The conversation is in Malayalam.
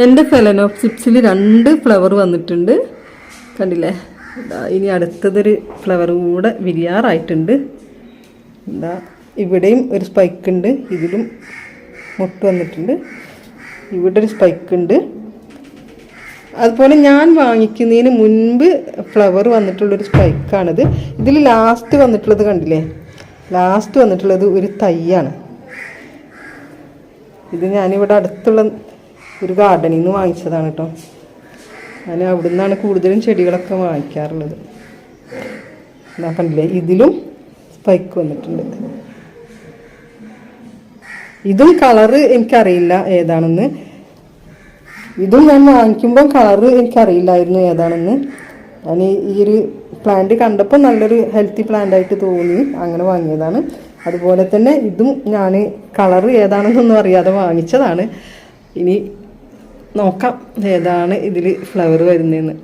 എൻ്റെ ഫെലനോപ്സിപ്സിൽ 2 ഫ്ലവർ വന്നിട്ടുണ്ട്, കണ്ടില്ലേ? ഇനി അടുത്തതൊരു ഫ്ലവർ കൂടെ വിരിയാറായിട്ടുണ്ട്. എന്താ ഇവിടെയും ഒരു സ്പൈക്ക് ഉണ്ട്, ഇതിലും മുട്ട് വന്നിട്ടുണ്ട്, ഇവിടെ ഒരു സ്പൈക്ക് ഉണ്ട്. അതുപോലെ ഞാൻ വാങ്ങിക്കുന്നതിന് മുൻപ് ഫ്ലവർ വന്നിട്ടുള്ളൊരു സ്പൈക്കാണിത്. ഇതിൽ ലാസ്റ്റ് വന്നിട്ടുള്ളത് കണ്ടില്ലേ? ലാസ്റ്റ് വന്നിട്ടുള്ളത് ഒരു തൈയാണ്. ഇത് ഞാനിവിടെ അടുത്തുള്ള ഒരു ഗാർഡനിൽ നിന്ന് വാങ്ങിച്ചതാണ് കേട്ടോ. ഞാൻ അവിടെ നിന്നാണ് കൂടുതലും ചെടികളൊക്കെ വാങ്ങിക്കാറുള്ളത്. എന്നാ കണ്ടില്ലേ, ഇതിലും സ്പൈക്ക് വന്നിട്ടുണ്ട്. ഇതും കളറ് എനിക്കറിയില്ല ഏതാണെന്ന്. ഇതും ഞാൻ വാങ്ങിക്കുമ്പോൾ കളറ് എനിക്കറിയില്ലായിരുന്നു ഏതാണെന്ന്. ഞാൻ ഈ ഒരു പ്ലാന്റ് കണ്ടപ്പോൾ നല്ലൊരു ഹെൽത്തി പ്ലാന്റ് ആയിട്ട് തോന്നി, അങ്ങനെ വാങ്ങിയതാണ്. അതുപോലെ തന്നെ ഇതും ഞാൻ കളറ് ഏതാണെന്നൊന്നും അറിയാതെ വാങ്ങിച്ചതാണ്. ഇനി നോക്കാം ഏതാണ് ഇതിൽ ഫ്ലവർ വരുന്നതെന്ന്.